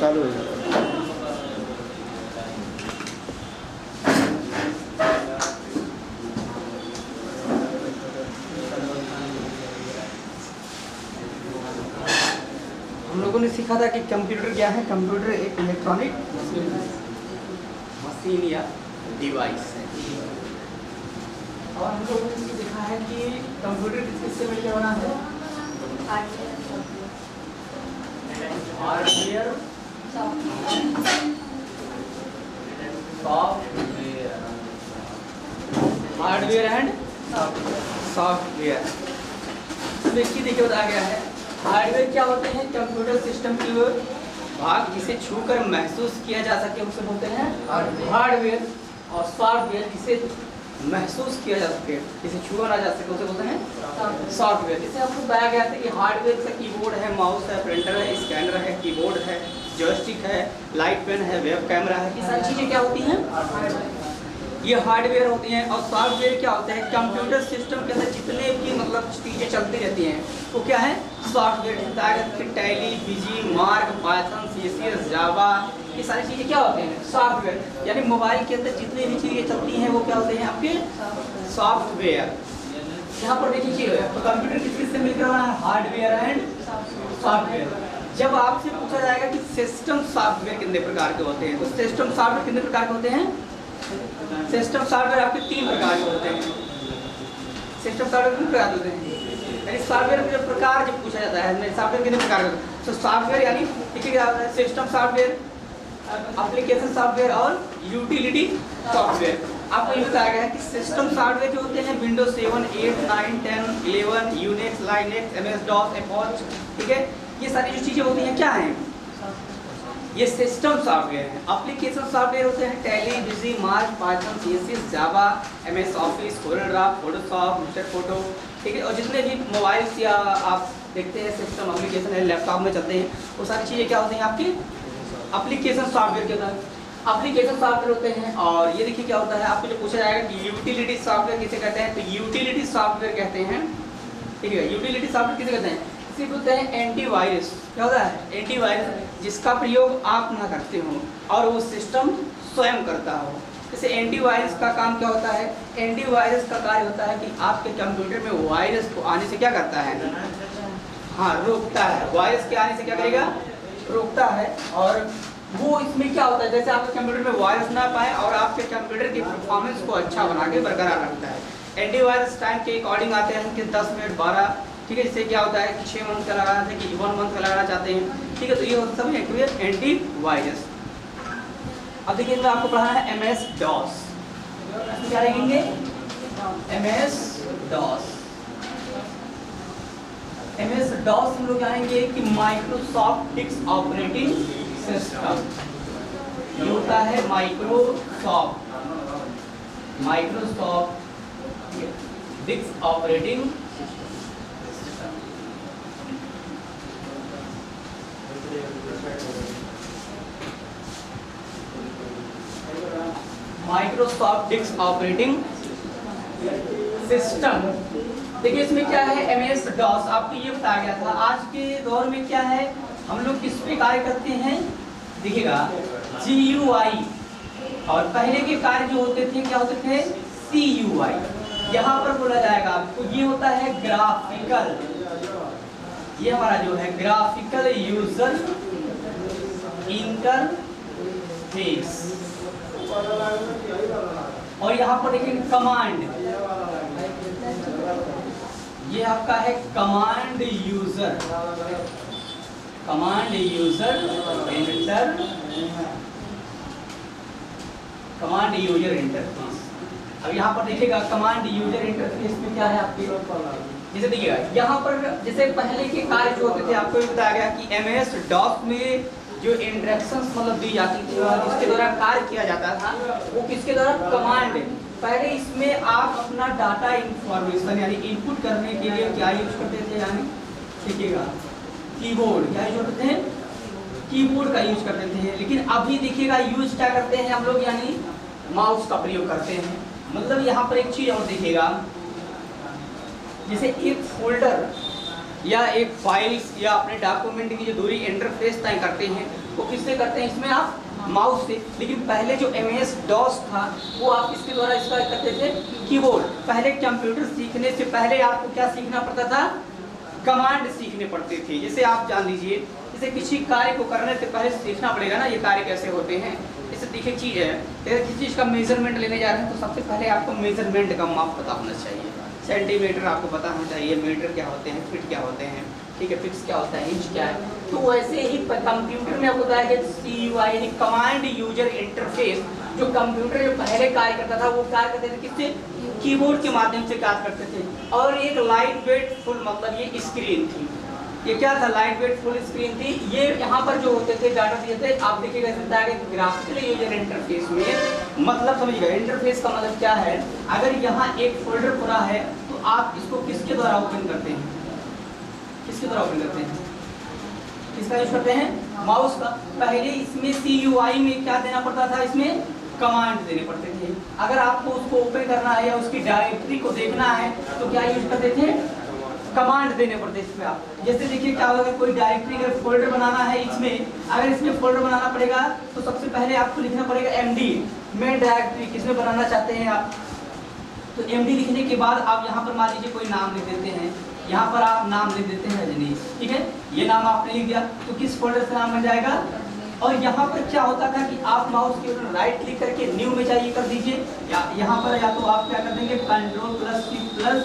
चालू हो जाता है। हम लोगों ने सीखा था कि कंप्यूटर क्या है। कंप्यूटर एक इलेक्ट्रॉनिक मशीन या डिवाइस है। और हम लोगों ने देखा है कि कंप्यूटर किससे मिलकर बना है? Hardware, software, hardware and software. इसमें देखिए बताया गया है हार्डवेयर क्या होते हैं? कंप्यूटर सिस्टम के भाग जिसे छूकर महसूस किया जा सके उसे बोलते हैं हार्डवेयर। और सॉफ्टवेयर जिसे महसूस किया जा सके, जिसे छुआ ना जा सके उसे बोलते हैं सॉफ्टवेयर। जैसे आपको बताया गया था कि हार्डवेयर से कीबोर्ड है, माउस है, प्रिंटर है, स्कैनर है, कीबोर्ड है, जॉयस्टिक है, लाइट पेन है, वेब कैमरा है, ये सारी चीज़ें क्या होती हैं? ये हार्डवेयर होती हैं। और सॉफ्टवेयर क्या होता है? कंप्यूटर सिस्टम के अंदर जितने भी मतलब चीज़ें चलती रहती हैं वो क्या है? Software. Tally, BG, mark, Python, CSS, जावा, ये सारी चीज़ें क्या होते हैं? सॉफ्टवेयर। यानी मोबाइल के अंदर जितनी भी चीज़ें चलती हैं वो क्या होते हैं? आपके सॉफ्टवेयर। यहाँ पर देखिए तो कंप्यूटर किस किस से मिलकर बना है? Hardware and software. जब आपसे पूछा जाएगा कि सिस्टम सॉफ्टवेयर कितने प्रकार के होते हैं, तो सिस्टम सॉफ्टवेयर कितने प्रकार के होते हैं? सिस्टम सॉफ्टवेयर आपके 3 प्रकार के होते हैं। सिस्टम सॉफ्टवेयर कितने प्रकार के होते हैं? यानी सॉफ्टवेयर के प्रकार जब पूछा जाता है सॉफ्टवेयर कितने प्रकार के होते हैं, तो सॉफ्टवेयर यानी देखिए क्या होता है? सिस्टम सॉफ्टवेयर, एप्लीकेशन सॉफ्टवेयर और यूटिलिटी सॉफ्टवेयर। आपको ये बताया गया है कि सिस्टम सॉफ्टवेयर जो होते हैं Windows 7, 8, 9, 10, 11, Unix, Linux, MS DOS, EPOC, ठीक है, ये सारी जो चीज़ें होती हैं क्या हैं? ये सिस्टम सॉफ्टवेयर है। एप्लीकेशन सॉफ्टवेयर होते हैं Tally, BG, mark, Python, CSS, Java, MS Office, CorelDraw, Photoshop, mister photo, ठीक है। और जितने भी मोबाइल्स या आप देखते हैं सिस्टम एप्लीकेशन है लैपटॉप में चलते हैं, वो सारी चीज़ें क्या होती हैं? आपकी एप्लीकेशन सॉफ्टवेयर के अंदर एप्लीकेशन सॉफ्टवेयर होते हैं। और ये देखिए क्या होता है, आपको जो पूछा जाएगा कि यूटिलिटी सॉफ्टवेयर किसे कहते हैं, तो यूटिलिटी सॉफ्टवेयर कहते हैं, ठीक है। यूटिलिटी सॉफ्टवेयर किसे कहते हैं? इसे बोलते हैं एंटीवायरस। क्या होता है? एंटीवायरस, जिसका प्रयोग आप ना करते हो और वो सिस्टम स्वयं करता हो। जैसे एंटीवायरस का काम क्या होता है? एंटीवायरस का कार्य होता है कि आपके कंप्यूटर में वायरस को आने से क्या करता है? हाँ, रोकता है। वायरस के आने से क्या करेगा? रोकता है। और वो इसमें क्या होता है, जैसे आपके कंप्यूटर में वायरस ना पाए और आपके कंप्यूटर की परफॉर्मेंस को अच्छा बना के बरकरार रखता है। एंटीवायरस टाइम के अकॉर्डिंग आते हैं कि 10 मिनट, 12, ठीक है। इससे क्या होता है कि 6 मंथ का लगाना है कि 1 मंथ का लगाना चाहते हैं, ठीक है। तो ये सब एंटीवायरस। अब देखिए इसमें आपको पढ़ाना है एमएस डॉस। क्या लिखेंगे? MS DOS. एमएस डॉस हम लोग जानेंगे कि माइक्रोसॉफ्ट डिस्क ऑपरेटिंग सिस्टम। ये होता है Microsoft disk operating system. Microsoft disk operating system. देखिए इसमें क्या है? MS DOS. आपको ये बताया गया था आज के दौर में क्या है, हम लोग किस पे कार्य करते हैं? देखिएगा GUI, और पहले के कार्य जो होते थे क्या होते थे? CUI। यहाँ पर बोला जाएगा आपको ये होता है ग्राफिकल, ये हमारा जो है ग्राफिकल यूजर इंटरफेस। और यहाँ पर देखिए कमांड, ये आपका है कमांड यूजर इंटरफेस। अब यहाँ पर देखिएगा कमांड यूजर इंटरफेस में क्या है आपके, जैसे देखिएगा यहाँ पर जैसे पहले के कार्य जो होते थे आपको बताया गया कि एमएस डॉस में जो इंस्ट्रक्शंस मतलब दी जाती थी और जिसके द्वारा कार्य किया जाता था वो किसके द्वारा? कमांड। पहले इसमें आप अपना डाटा इंफॉर्मेशन यानी इनपुट करने के लिए क्या यूज करते थे? यानी देखिएगा कीबोर्ड, क्या यूज करते हैं? कीबोर्ड का यूज करते थे। लेकिन अभी देखिएगा यूज क्या करते हैं हम लोग? यानी माउस का प्रयोग करते हैं। मतलब यहाँ पर एक चीज और देखिएगा, जैसे एक फोल्डर या एक फाइल्स या अपने डॉक्यूमेंट की जो दूरी इंटरफेस तय करते हैं वो किससे करते हैं, इसमें आप माउस से। लेकिन पहले जो MS DOS था वो आप किसके द्वारा इसका करते थे, कीबोर्ड। पहले कंप्यूटर सीखने से पहले आपको क्या सीखना पड़ता था, कमांड सीखने पड़ते थे। जैसे आप जान लीजिए, जैसे किसी कार्य को करने से पहले सीखना पड़ेगा ना ये कार्य कैसे होते हैं। जैसे देखिए चीज़ है, अगर किसी चीज़ का मेजरमेंट लेने जा रहे हैं तो सबसे पहले आपको मेजरमेंट का माप पता होना चाहिए। सेंटीमीटर आपको पता होना चाहिए, मीटर क्या होते हैं, फीट क्या होते हैं, ठीक है, फिक्स क्या होता है, इंच क्या है। तो वैसे ही कंप्यूटर में आपको बताया गया CUI यानी कमांड यूजर इंटरफेस, जो कंप्यूटर जो पहले कार्य करता था वो कार्य करते थे किससे, कीबोर्ड के माध्यम से कार्य करते थे। और एक लाइट वेट फुल मतलब ये स्क्रीन थी, ये क्या था, लाइट वेट फुल स्क्रीन थी। ये यहाँ पर जो होते थे डाटा दिए थे, आप देखिएगा ग्राफिकल यूजर इंटरफेस में मतलब समझिएगा इंटरफेस का मतलब क्या है। अगर यहाँ एक फोल्डर खुला है तो आप इसको किसके द्वारा ओपन करते हैं, किसके द्वारा ओपन करते हैं, किसका यूज करते हैं, माउस का। पहले इसमें CUI में क्या देना पड़ता था, इसमें कमांड देने पड़ते थे। अगर आपको उसको ओपन करना है या उसकी डायरेक्टरी को देखना है तो क्या यूज करते थे, कमांड देने पड़ते इसमें आप। जैसे देखिए क्या होगा, कोई डायरेक्टरी अगर फोल्डर बनाना है इसमें, अगर इसमें फोल्डर बनाना पड़ेगा तो सबसे पहले आपको लिखना पड़ेगा MD, मेन डायरेक्टरी किसमें बनाना चाहते हैं आप। तो MD लिखने के बाद आप यहाँ पर मान लीजिए कोई नाम लिख देते हैं, यहाँ पर आप नाम लिख देते हैं रजनीश, ठीक है, ये नाम आपने लिख दिया तो किस फोल्डर से नाम बन जाएगा। और यहाँ पर क्या होता था कि आप माउस के ऊपर राइट क्लिक करके न्यू में जाइए कर दीजिए, या यहाँ पर या तो आप क्या कर देंगे Ctrl+Shift+L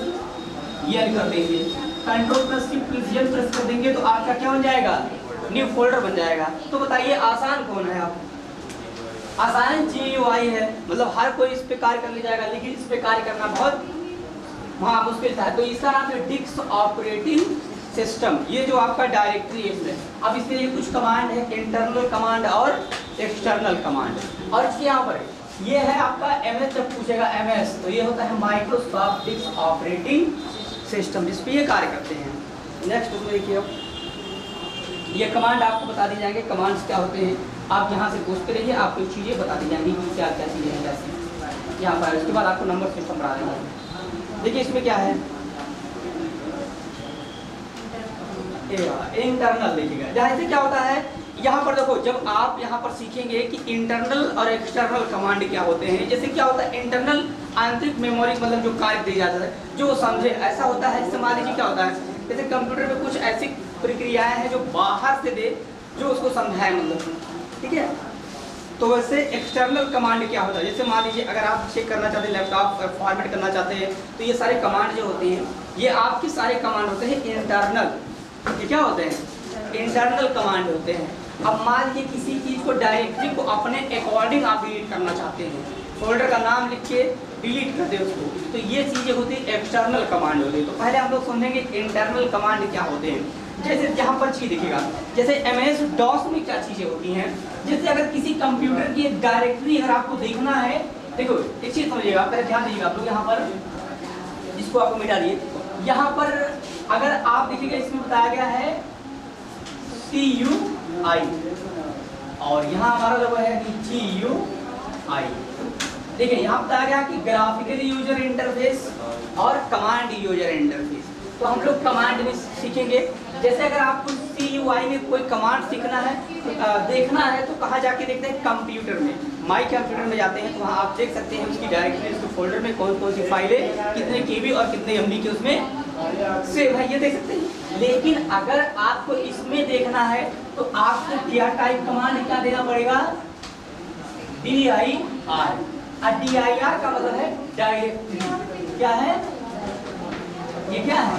कर देंगे, Ctrl+Shift+L प्रेस कर देंगे तो आपका क्या बन जाएगा, न्यू फोल्डर बन जाएगा। तो बताइए आसान कौन है, आप आसान GUI है, मतलब हर कोई इस पे कार्य कर ले जाएगा, लेकिन इस पे कार्य करना बहुत वहाँ मुश्किल था। तो इसका नाम है डिस्क ऑपरेटिंग सिस्टम। ये जो आपका डायरेक्टरी है इसमें, अब इसके लिए कुछ कमांड है, इंटरनल कमांड और एक्सटर्नल कमांड। और इसके यहाँ पर ये है आपका MS, जब पूछेगा MS तो ये होता है माइक्रोसॉफ्ट डिस्क ऑपरेटिंग सिस्टम, जिस पे ये कार्य करते हैं। नेक्स्ट उसमें देखिए ये कमांड आपको बता दी जाएंगे, कमांड्स क्या होते हैं आप यहाँ से पूछते रहिए, आपको चीज़ें बता दी जाएंगी कि क्या क्या चीज़ें हैं कैसे यहाँ पर। उसके बाद आपको नंबर सिस्टम बढ़ा देंगे। देखिए इसमें क्या है, इंटरनल देखिएगा, जहाँ से क्या होता है यहाँ पर देखो, जब आप यहाँ पर सीखेंगे कि इंटरनल और एक्सटर्नल कमांड क्या होते हैं। जैसे क्या होता है इंटरनल, आंतरिक मेमोरी मतलब जो कार्य दिया जाता है जो वो समझे, ऐसा होता है। जैसे मान लीजिए क्या होता है, जैसे कंप्यूटर में कुछ ऐसी प्रक्रियाएं हैं जो बाहर से दे, जो उसको समझाए मतलब, ठीक है। तो वैसे एक्सटर्नल कमांड क्या होता है, जैसे मान लीजिए अगर आप चेक करना चाहते हैं लैपटॉप फॉर्मेट करना चाहते हैं तो ये सारे कमांड जो होते हैं ये आपके सारे कमांड होते हैं इंटरनल। ये क्या होते हैं, इंटरनल कमांड होते हैं। अब मान लीजिए किसी चीज़ को डायरेक्टरी को अपने अकॉर्डिंग आप डिलीट करना चाहते हैं, फोल्डर का नाम लिख के डिलीट कर दे उसको, तो ये चीज़ें होती है एक्सटर्नल कमांड होती है। तो पहले हम लोग समझेंगे इंटरनल कमांड क्या होते हैं। जैसे यहाँ पर चीज देखिएगा, जैसे MS DOS में क्या चीजें होती हैं, जैसे अगर किसी कंप्यूटर की डायरेक्टरी अगर आपको देखना है, देखो एक चीज समझिएगा, पहले ध्यान दीजिएगा आप लोग, यहाँ पर इसको आपको मिटा दिए, यहाँ पर अगर आप देखिएगा इसमें बताया गया है CUI और यहाँ हमारा लोगो है GUI। देखिए यहाँ बताया गया कि ग्राफिकल यूजर इंटरफेस और कमांड यूजर इंटरफेस। तो हम लोग कमांड में सीखेंगे। जैसे अगर आपको CUI में कोई कमांड सीखना है, देखना है तो कहाँ जाके देखते हैं, कंप्यूटर में, माई कंप्यूटर में जाते हैं तो वहाँ आप देख सकते हैं उसकी डायरेक्टरी, उसके फोल्डर में कौन कौन सी फाइलें, कितने KB और कितने MB के उसमें सेव है, ये देख सकते हैं। लेकिन अगर आपको इसमें देखना है तो आपको क्या टाइप कमांड क्या देना पड़ेगा, DIR। DIR का मतलब है डायरेक्टरी। क्या है ये, क्या है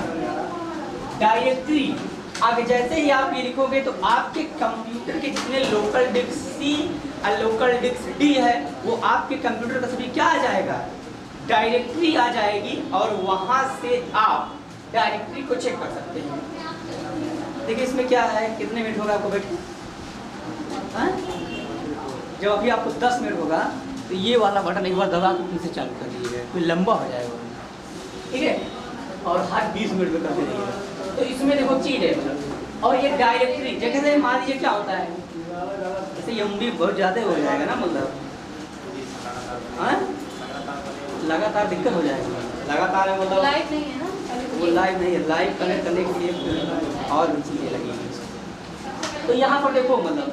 डायरेक्टरी। आगे जैसे ही आप ये लिखोगे तो आपके कंप्यूटर के जितने लोकल डिस्क C और लोकल डिस्क D है वो आपके कंप्यूटर का सभी क्या आ जाएगा, डायरेक्टरी आ जाएगी और वहां से आप डायरेक्टरी को चेक कर सकते हैं। देखिए इसमें क्या है, कितने मिनट होगा आपको बैठ, जब अभी आपको 10 मिनट होगा तो ये वाला बटन एक बार दबा के फिर से चालू कर दीजिएगा, फिर लंबा हो जाएगा, ठीक है, और हर 20 मिनट में कर दीजिएगा। तो इसमें देखो चीज है मतलब, और ये डायरेक्टरी जगह से मान लीजिए क्या होता है, जैसे MB बहुत ज़्यादा हो जाएगा ना, मतलब लगातार दिक्कत हो जाएगी, लगातार है मतलब लाइट नहीं है ना, वो लाइव नहीं है, लाइव कनेक्ट करने के लिए और भी चीज़ें लगी हैं। तो यहाँ पर देखो मतलब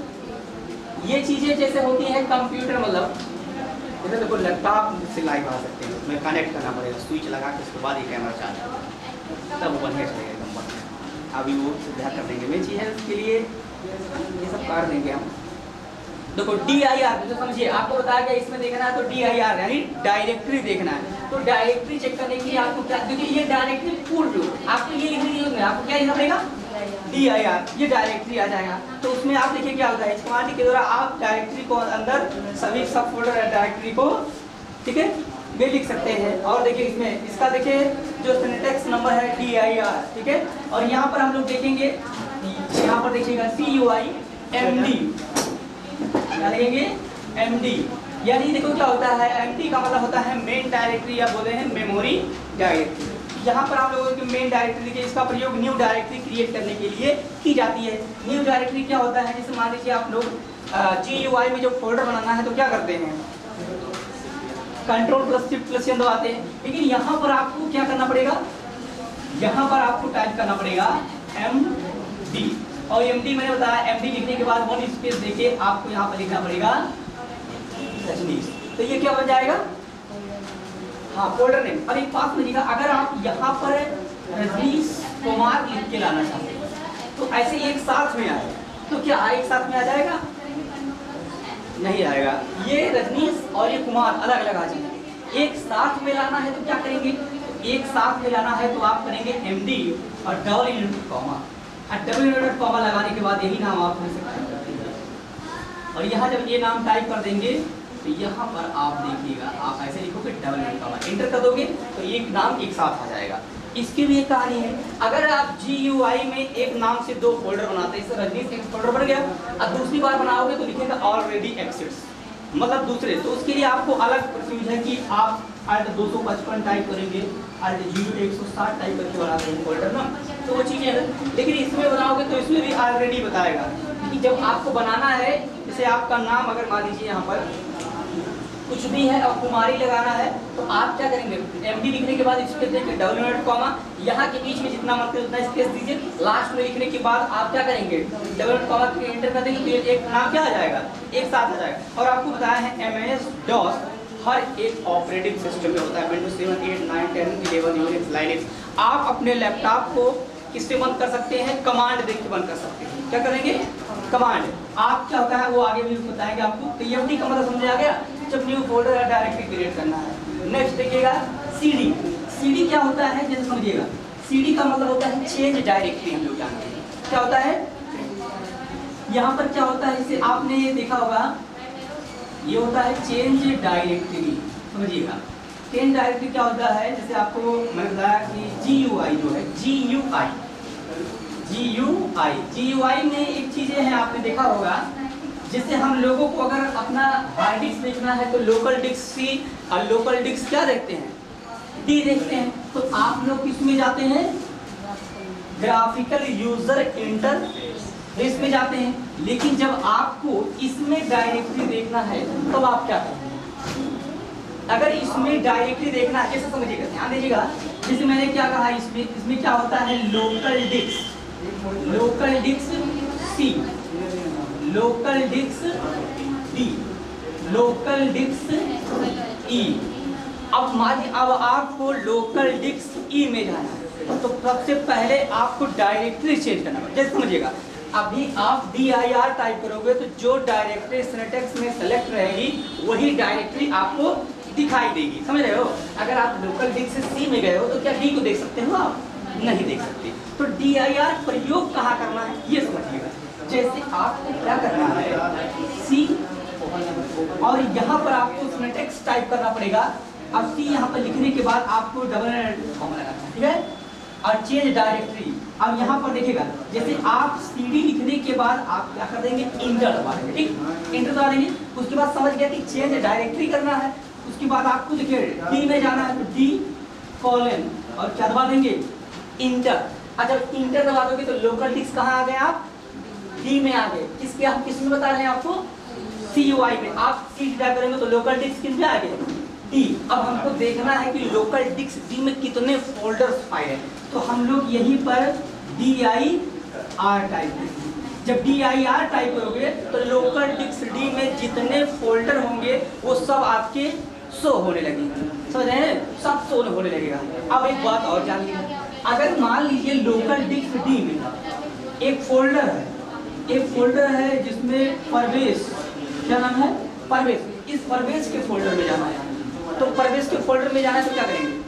ये चीज़ें जैसे होती हैं कंप्यूटर, मतलब जैसे देखो लैपटॉप से लाइव आ सकते हैं, उसमें कनेक्ट करना पड़ेगा, स्विच लगा के उसके बाद ही कैमरा चालू होगा, तब वो बढ़िया चलेगा एकदम बढ़िया। अभी वो सुविधा कर देंगे, मेन चीज़ है उसके लिए ये सब कर देंगे हम। देखो DIR जो समझिए, आपको बताया गया इसमें देखना है तो DIR यानी डायरेक्टरी देखना है। तो डायरेक्टरी चेक करने के लिए आपको क्या, देखिए ये डायरेक्टरी पूर्ण आपको ये लिखने की है, आपको क्या लिखना पड़ेगा DIR, ये डायरेक्टरी आ जाएगा। तो उसमें आप देखिए क्या होता है, इस कमांड के द्वारा आप डायरेक्टरी को अंदर सभी सब फोल्डर डायरेक्टरी को, ठीक है, वे लिख सकते हैं। और देखिए इसमें इसका देखिए जो सिंटैक्स नंबर है DIR, ठीक है। और यहाँ पर हम लोग देखेंगे, यहाँ पर देखिएगा CUIMD, क्या लिखेंगे MD, यानी देखो क्या होता है, MD का मतलब होता है मेन डायरेक्टरी या बोले हैं मेमोरी डायरेक्टरी। यहाँ पर आप लोगों की मेन डायरेक्टरी देखिए, इसका प्रयोग न्यू डायरेक्टरी क्रिएट करने के लिए की जाती है। न्यू डायरेक्टरी क्या होता है, जैसे मान लीजिए आप लोग GUI में जो फोल्डर बनाना है तो क्या करते हैं, Ctrl+Shift+N दबाते हैं। लेकिन यहाँ पर आपको क्या करना पड़ेगा, यहाँ पर आपको टाइप करना पड़ेगा MD, और MD मैंने बताया MD लिखने के बाद 1 स्पेस देके आपको यहाँ पर लिखना पड़ेगा रजनीश, तो ये क्या बन जाएगा, हाँ फोल्डर नेम। और एक बात समझिएगा, अगर आप यहाँ पर रजनीश कुमार लिख के लाना चाहते हैं तो ऐसे एक साथ में आए तो क्या एक साथ में आ जाएगा, नहीं आएगा। ये रजनीश और ये कुमार अलग अलग आ जाएंगे। एक साथ में लाना है तो क्या करेंगे, एक साथ में लाना है तो आप करेंगे MD और डबल इनवर्टेड कॉमा, और डबल इनवर्टेड कॉमा लगाने के बाद यही नाम आप लिख सकते हैं। और यहाँ जब ये नाम टाइप कर देंगे तो यहाँ पर आप देखिएगा, आप ऐसे लिखोगे डबल इनवर्टेड कॉमा, एंटर कर दोगे तो एक नाम एक साथ आ जाएगा। इसकी भी एक कहानी है, अगर आप GUI में एक नाम से 2 फोल्डर बनाते हैं, जैसे रजनीश एक फोल्डर बन गया, और दूसरी बार बनाओगे तो लिखेगा ऑलरेडी एक्सिट्स, मतलब दूसरे, तो उसके लिए आपको अलग प्रोसीजर है कि आप Alt 255 टाइप करेंगे, Alt 160 टाइप करके बनाते हैं फोल्डर ना, तो वो चीज़ें है। लेकिन इसमें बनाओगे तो इसमें भी ऑलरेडी बताएगा कि जब आपको बनाना है, जैसे आपका नाम अगर मान लीजिए यहाँ पर कुछ भी है और कुमारी लगाना है तो आप क्या करेंगे, MD लिखने के बाद स्पेस देके डबल इनवर्टेड कॉमा, यहाँ के बीच में जितना मन करे उतना स्पेस दीजिए, लास्ट में लिखने के बाद आप क्या करेंगे डबल इनवर्टेड कॉमा के एंटर कर देंगे तो एक नाम क्या आ जाएगा, एक साथ आ जाएगा। और आपको बताया है MS-DOS हर एक ऑपरेटिंग सिस्टम में होता है, Windows 7, 8, 9, 10, 11, Unix, Linux। आप अपने लैपटॉप को किससे बंद कर सकते हैं, कमांड देख के बंद कर सकते हैं। क्या करेंगे, कमांड। आप क्या होता है वो आगे भी बताएंगे आपको। तो MD का मतलब समझ आ गया, जब न्यू फोल्डर या डायरेक्टरी क्रिएट करना है। नेक्स्ट देखिएगा CD क्या होता है, जैसे समझिएगा, CD का मतलब होता है चेंज डायरेक्टरी, हम लोग जानते हैं क्या होता है। यहाँ पर क्या होता है, जैसे आपने देखा होगा, ये होता है चेंज डायरेक्टरी, समझिएगा। चेंज डायरेक्टरी क्या होता है, जैसे आपको मैंने बताया कि GUI जो है, GUI में एक चीजें हैं आपने देखा होगा, जैसे हम लोगों को अगर अपना हार्ड डिस्क देखना है तो लोकल डिस्क C और लोकल डिस्क क्या देखते हैं, D देखते हैं। तो आप लोग किसमें जाते हैं, ग्राफिकल यूजर इंटरफेस में जाते हैं। लेकिन जब आपको इसमें डायरेक्टरी देखना है तब तो आप क्या करेंगे, अगर इसमें डायरेक्टरी देखना है, जैसे समझिएगा, ध्यान दीजिएगा, जैसे मैंने क्या कहा, इसमें क्या होता है, local disk C, local disk D, local disk E। अब आपको लोकल डिस्क E में जाना है तो सबसे पहले आपको डायरेक्टरी चेंज करना है। जैसे समझिएगा, अभी आप DIR टाइप करोगे तो जो डायरेक्टरी सिंटैक्स में सेलेक्ट रहेगी वही डायरेक्टरी आपको दिखाई देगी, समझ रहे हो। अगर आप लोकल डिस्क से C में गए हो तो क्या D को देख सकते हो, आप नहीं देख सकते। तो DIR प्रयोग कहाँ करना है ये समझिएगा। जैसे आपको क्या करना है, C और यहाँ पर आपको सिंटैक्स टाइप करना पड़ेगा। अब C यहाँ पर लिखने के बाद आपको डबल कॉमा लगाना है, ठीक है, और चेंज डायरेक्टरी। अब यहाँ पर देखिएगा, जैसे आप CD लिखने के बाद आप क्या कर देंगे, इंटर दबा देंगे, ठीक, इंटर दबा देंगे। उसके बाद समझ गया कि चेंज डायरेक्टरी करना है। उसके बाद आपको देखिए D में जाना है तो D कॉलन और क्या दबा देंगे, इंटर। और जब इंटर दबा दोगे तो लोकल डिस्क कहाँ आ गए, आप D में आ गए। किसके, आप किस में बता रहे हैं आपको, CUI में। आप C टाइप करेंगे तो लोकल डिस्क किस में आ गए, डी। अब हमको देखना है कि लोकल डिस्क डी में कितने फोल्डर्स फाइल है, तो हम लोग यहीं पर dir टाइप करेंगे। जब dir टाइप करोगे तो लोकल डिस्क डी में जितने फोल्डर होंगे वो सब आपके शो होने लगेंगे, समझ रहे हैं, सब शो होने लगेगा। अब एक बात और जान लीजिए, अगर मान लीजिए लोकल डिस्क डी में एक फोल्डर है जिसमें परवेश, क्या नाम है, परवेश, इस परवेश के फोल्डर में जाना है। तो परवेश के फोल्डर में जाना है तो क्या करेंगे,